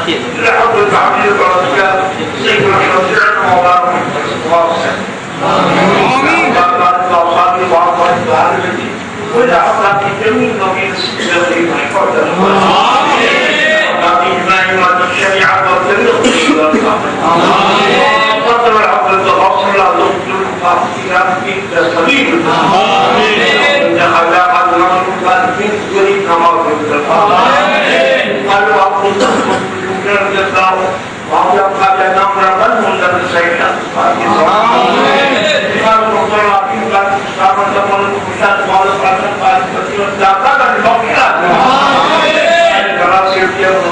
لحب التعبير بركات سيدنا شفيعنا مولانا آمين وإلى أطلق جميع نبيل السيدة محفظة إجماع الشريعة والطريق قدر العبد التواصل لدكتور الفاتحة في التسليم إن خلاق النصر في كل نماذج قالوا عبد التواصل وعبد القادر نمر من مدر سيئة قالوا دكتور الفاتحة كما تقول المشاهد وعلى الفاتحة دعنا المغفرة كراسي اليوم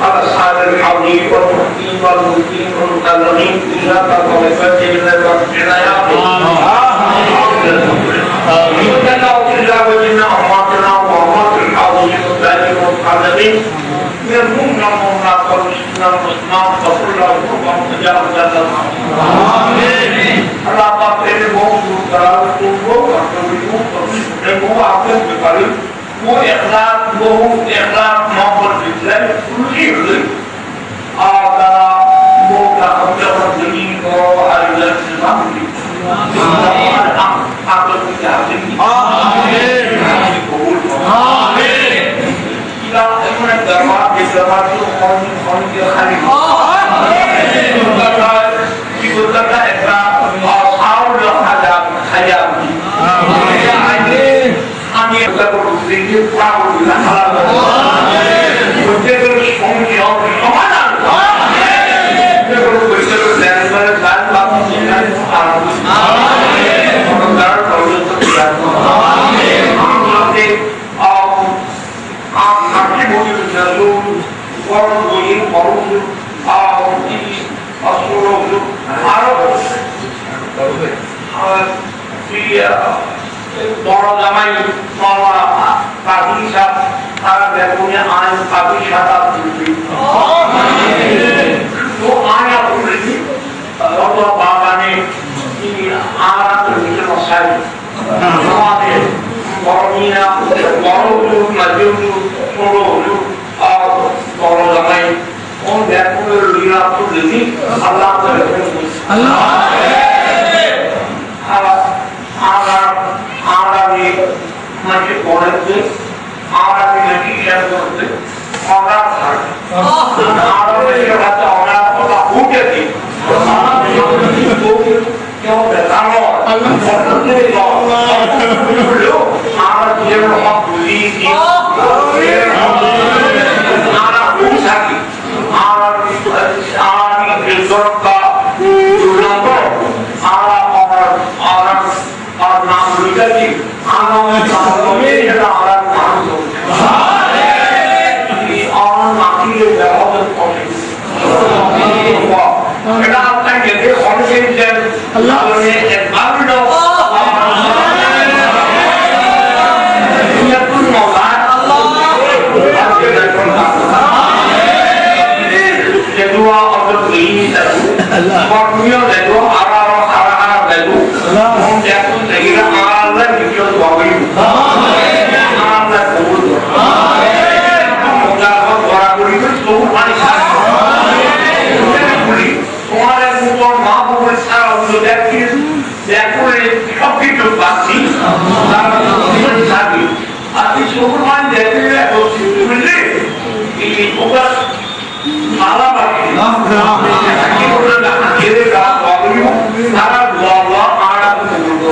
أصحاب الحوض والمحكين والملكين والمكلمين إجابة ووفاة من العنايات إننا وإلا وجدنا أماتنا وأمات الحاضرين والتالين والمكلمين منهم نمونا فرشتنا المسلمان فقل لهم تجاوز آمين الله تعالى بوم سورة التوبة وتوبة وتوبة عقل بقريب وإخلاق بوم إخلاق مقبل بالله كل شيء هذا موقع أبجر الدين وأرجل الإسلام عقل بالله آمين آمين إلى أن الدرمات بالدرمات وقوم بالخليل يقول لك إخلاق أصحاب الحجاب خيام أن يقدر الذكر وعود الأحلام وذكر الشمس يوم الحمام ذكر الذكر الأنبار الأنبار বড় জামাই মামা কাকি সাহেব তারা বেগুনে আইন কাকি সাদা তুলবি তো আয়া তুলবি কত বাগানে আরা তুলবি মশাই আমাদের বড় মিয়া বড় লোক মজুর ছোট লোক আর বড় জামাই কোন বেগুনের লীলা তুলবি আল্লাহ আল্লাহ मुझे बोलते हैं आरा भी नहीं है बोलते आरा था आरा में ये बात आरा को ना भूखे थी तो क्यों बताओ लो आरा ये बहुत बुरी थी आरा पूछा कि आरा की इज्जत का जुड़ा तो आरा और नाम लिखा कि आना में चारों में ये आरा नाम दो ये आरा नाम की बहुत पॉइंट এটা আপনার যেতে কনফিডেন্স আল্লাহ ने एक बार दो ये कुल मौला अल्लाह आपके दर्शन का ये दुआ और यही अल्लाह और मियों दे दो आरा दे दो हम देखो सहीरा आरा की जो बाबी आमीन आरा कबूल आमीन मौला को बड़ा कोई तो पानी तुम्हारे ऊपर माँ बाप सारा जो देखो सब की जो बात थी सारा जीवन साथी अभी सुपरमान देखते हैं तो मिले कि ऊपर মালা বাকি কি বললেন না এর গা বাকি তারা দোয়া আড়া করব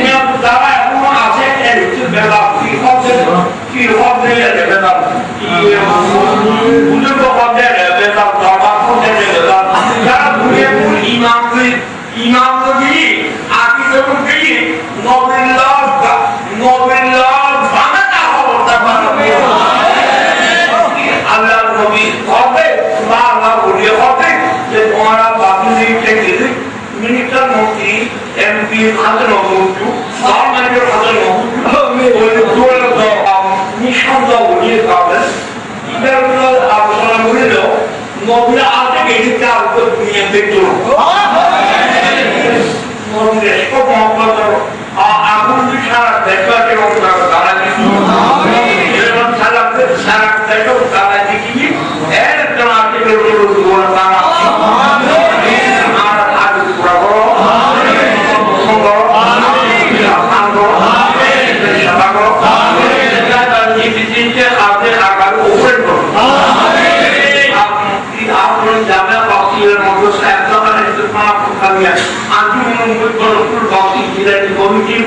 নিয়ম তারা এখন আছে এর বেলা কি হবে বেলা কি বুঝুন তো হবে বেলা দরবার করতে বেলা যারা বুঝে ইমাম কি আকি তো কি নবিল্লাহ বানাটা হওয়াটা বানাবে আল্লাহর নবী হবে বা আল্লাহ বলে হবে যে তোমারা বাকি থেকে মিনিস্টার মন্ত্রী এমপি খাদের মন্ত্রী গভর্নমেন্টের খাদের মন্ত্রী ওই দোল নিঃসন্দ বলিয়ে পাবেন এগুলো আলোচনা করিল নবীরা আগে এদিকে আগে নিয়ে দেখল নবীরা সব মহব্বত আগুন সারা দেখা এবং তারা কিছু সারা দেখো তারা দেখি এর জন্য তারা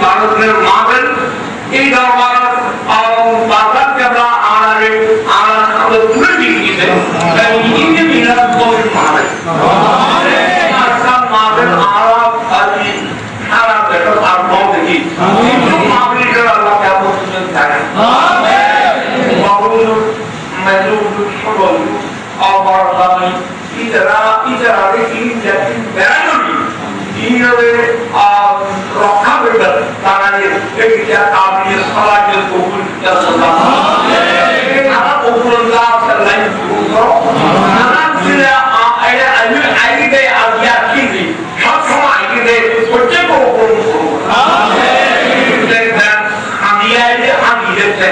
ভারতের মাবেন এই দরবার বাজার কেবলা আড়ালে আড়া তুলে দিয়েছে ইন্ডিয়া মিলাদ করে মাবেন মাবেন আড়া আজি সারা দেখো আর নাও দেখি কিন্তু মাবলিকের আল্লাহ কেমন থাকে বাবুল মেজুল সবল অবরদানি ইতারা দেখি জাতি বেরানি ইনরে রক্ষা করবেন তারা এইটা আপনি সলাজের কবুল করতে তারা কবুল্লাহ সাল্লাই করো নানা দিলে আইলে আইলে আজিয়া কি সব সময় আইলে প্রত্যেক কবুল করো আমিন আমি আইলে আমি যেতে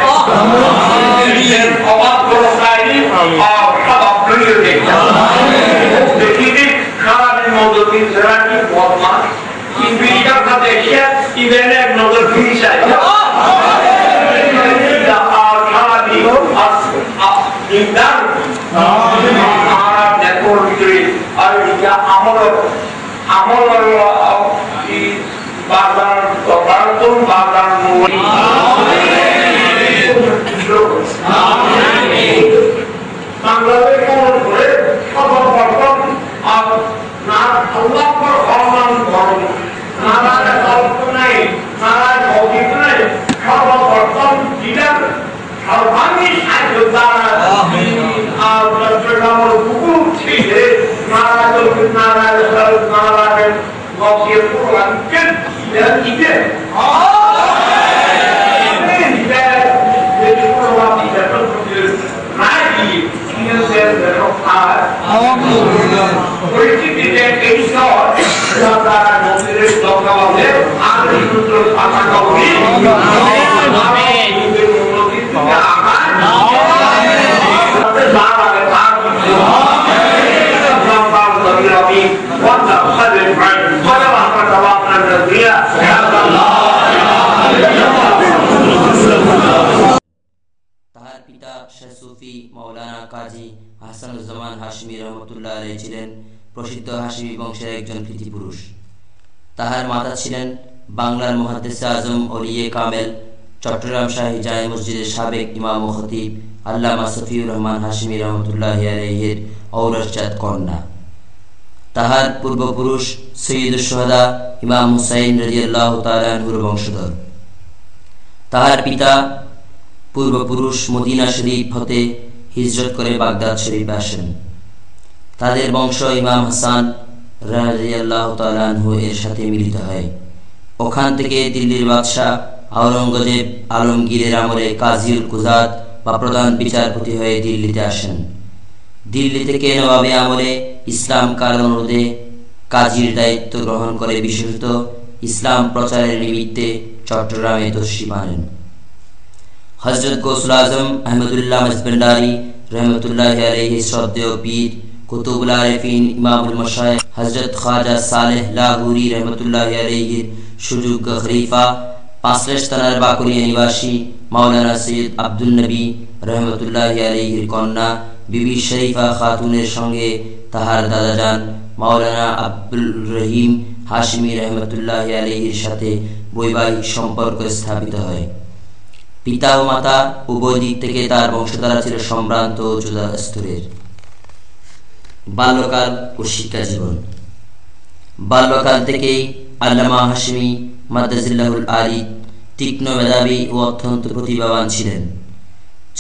অবাক করো তাইলে আর সব আপনি দেখতে দেখি খারাপের মধ্যে দিন সেরাটি বদমাস ইন্ডিয়ার সাথে এসে ইভেন্টে এক নজর ফিনিশ হয় আর খারাপই ইন্টার আর নেটওয়ার্ক ভিতরে আর এটা আমল এই বাজার মুনি বাংলাদেশ কোন করে সর্বপ্রথম না আল্লাহ পর সম্মান করুন নারায়ণ কল্প নাই নারায়ণ ভৌতিক নাই সর্বপ্রথম জিলার সর্বাঙ্গী সাহায্য দ্বারা আর চট্টগ্রামের পুকুর ছেড়ে নারায়ণ গতির পুরাণকের ইতে পরিস্থিতিতে এই শহর তারা নদীর দরকারে আর সূত্র ভাষা কবি তাহার পিতা শেখ সুফি মাওলানা কাজী হাসানুজ্জামান হাশমি রহমতুল্লাহ আলাইহি ছিলেন প্রসিদ্ধ হাশমি বংশের একজন কৃতি পুরুষ। তাহার মাতা ছিলেন বাংলার মুহাদ্দিসে আজম ওলিয়ে কামেল চট্টগ্রাম শাহী জামে মসজিদের সাবেক ইমাম ও খতিব আল্লামা সফিউর রহমান হাশমি রহমতুল্লাহি আলাইহির ঔরসজাত কন্যা। তাহার পূর্বপুরুষ সৈয়দুশ শুহাদা ইমাম হুসাইন রাদিয়াল্লাহু তাআলা আনহুর বংশধর। তাহার পিতা পূর্বপুরুষ মদিনা শরীফ হতে হিজরত করে বাগদাদ শরীফে আসেন। তাদের বংশ ইমাম হাসান রাদিয়াল্লাহু তাআলা আনহু এর সাথে মিলিত হয়। ওখান থেকে দিল্লির বাদশাহ আওরঙ্গজেব আলমগীরের আমলে কাজীউল কুজাত বা প্রধান বিচারপতি হয়ে দিল্লিতে আসেন। দিল্লি থেকে নবাবী আমলে ইসলাম কার অনুরোধে কাজীর দায়িত্ব গ্রহণ করে বিশেষত ইসলাম প্রচারের নিমিত্তে চট্টগ্রামে তশরিফ আনেন। হযরত গৌসুল আজম আহমদুল্লাহ মাজভান্ডারী রহমতুল্লাহি আলাইহি শ্রদ্ধেয় পীর কুতুবুল আরিফিন ইমামুল মাশায়েখ হযরত খাজা সালেহ লাহুরি রহমতুল্লাহি আলাইহির সুযোগ্য খলিফা পাঁচলেশ থানার বাকুরিয়া নিবাসী মাওলানা সৈয়দ আব্দুল নবী রহমতুল্লাহি আলাইহির কন্যা বিবি শরীফা খাতুনের সঙ্গে তাহার দাদাজান মাওলানা আব্দুল রহিম হাশমি রহমতুল্লাহি আলাইহির সাথে বৈবাহিক সম্পর্ক স্থাপিত হয়। পিতা ও মাতা উভয় দিক থেকে তার বংশধারা ছিল সম্ভ্রান্ত ও উচ্চ স্তরের। বাল্যকাল ও শিক্ষা জীবন। বাল্যকাল থেকেই আল্লামা হাশমি মাদ্দাজিল্লাহুল আলী তীক্ষ্ণ মেধাবী ও অত্যন্ত প্রতিভাবান ছিলেন।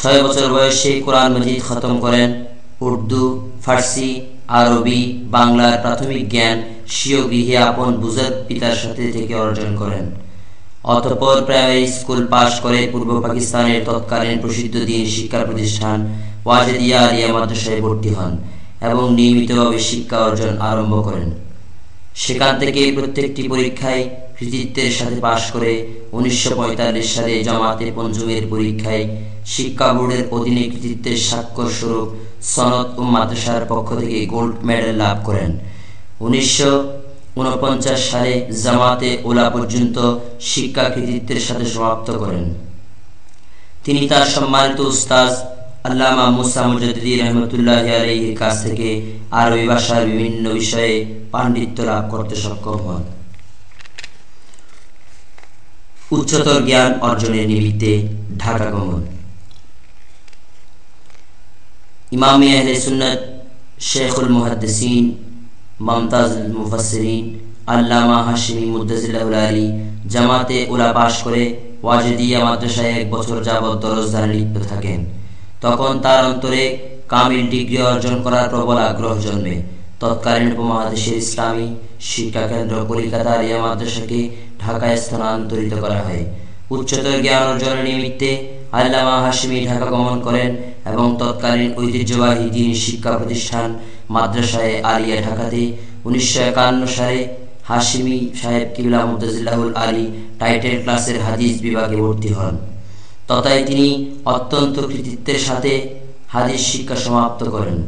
6 বছর বয়সে কোরআন মজিদ খতম করেন। উর্দু, ফার্সি, আরবি, বাংলার প্রাথমিক জ্ঞান স্বীয় গৃহে আপন বুজুর্গ পিতার সাথে থেকে অর্জন করেন। অতঃপর প্রাইমারি স্কুল পাশ করে পূর্ব পাকিস্তানের তৎকালীন প্রসিদ্ধ দ্বীন শিক্ষা প্রতিষ্ঠান ওয়াজেদিয়া আলিয়া মাদ্রাসায় ভর্তি হন এবং নিয়মিতভাবে শিক্ষা অর্জন আরম্ভ করেন। সেখান থেকে প্রত্যেকটি পরীক্ষায় কৃতিত্বের সাথে পাশ করে 1945 সালে জামাতে পঞ্চমের পরীক্ষায় শিক্ষা বোর্ডের অধীনে কৃতিত্বের স্বাক্ষর স্বরূপ সনদ ও মাদ্রাসার পক্ষ থেকে গোল্ড মেডেল লাভ করেন। 1949 সালে জামাতে ওলা পর্যন্ত শিক্ষা কৃতিত্বের সাথে সমাপ্ত করেন। তিনি তার সম্মানিত উস্তাদ আল্লামা মুসা মুজাদ্দিদি রহমতুল্লাহি আলাইহির কাছ থেকে আরবি ভাষার বিভিন্ন বিষয়ে পাণ্ডিত্য লাভ করতে সক্ষম হন। উচ্চতর জ্ঞান অর্জনের নিমিত্তে ঢাকা গমন। ইমামে আহলে সুন্নাত শেখুল মুহাদ্দিসিন মুমতাজুল মুফাসসিরিন আল্লামা হাশমি মুদ্দাজিল্লাহুল আলী জামাতে উলা পাশ করে ওয়াজেদিয়া মাদ্রাসায় 1 বছর যাবৎ দরজদারে লিপ্ত থাকেন। তখন তার অন্তরে কামিল ডিগ্রি অর্জন করার প্রবল আগ্রহ জন্মে। তৎকালীন উপমহাদেশের ইসলামী শিক্ষা কেন্দ্র কলিকাতা আলিয়া মাদ্রাসাকে ঢাকায় স্থানান্তরিত করা হয়। উচ্চতর জ্ঞান অর্জনের নিমিত্তে আল্লামা হাশমি ঢাকা গমন করেন এবং তৎকালীন ঐতিহ্যবাহী দ্বীন শিক্ষা প্রতিষ্ঠান মাদ্রাসায়ে আলিয়া ঢাকাতে 1951 সালে হাশমি সাহেব কিবলা মুদ্দাজিল্লাহুল আলী টাইটেল ক্লাসের হাদিস বিভাগে ভর্তি হন। তথায় তিনি অত্যন্ত কৃতিত্বের সাথে হাদিস শিক্ষা সমাপ্ত করেন।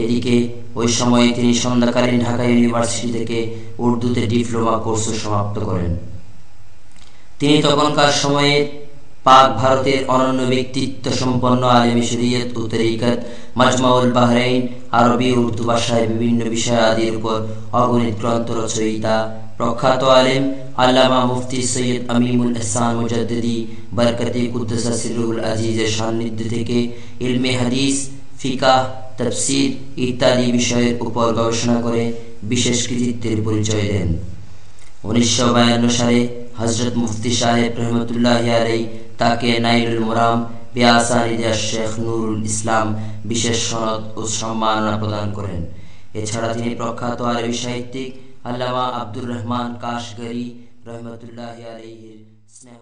এদিকে ওই সময়ে তিনি সন্ধ্যাকালীন ঢাকা ইউনিভার্সিটি থেকে উর্দুতে ডিপ্লোমা কোর্স সমাপ্ত করেন। তিনি তখনকার সময়ে পাক ভারতের অনন্য ব্যক্তিত্ব সম্পন্ন আলেমে শরীয়ত ও তরিকত, মাজমাউল বাহরাইন, আরবি ও উর্দু ভাষায় বিভিন্ন বিষয় আদির উপর অগণিত গ্রন্থ রচয়িতা প্রখ্যাত আলেম আল্লামা মুফতি সৈয়দ আমিনুল ইহসান মুজাদ্দিদি বরকতে কুদ্দুসা সিররুল আজিজের সান্নিধ্য থেকে ইলমে হাদিস, ফিকাহ, তাফসীর ইত্যাদি বিষয়ের উপর গবেষণা করে বিশেষ কৃতিত্বের পরিচয় দেন। 1952 সালে হযরত মুফতি সাহেব রহমতুল্লাহি আলাইহি তাকে নাইলুল মুরাম বিআসানিদে শেখ নুরুল ইসলাম বিশেষ সনদ ও সম্মাননা প্রদান করেন। এছাড়া তিনি প্রখ্যাত আরবি সাহিত্যিক আল্লামা আব্দুর রহমান কাশগরি রহমতুল্লাহি আলাইহির স্নেহ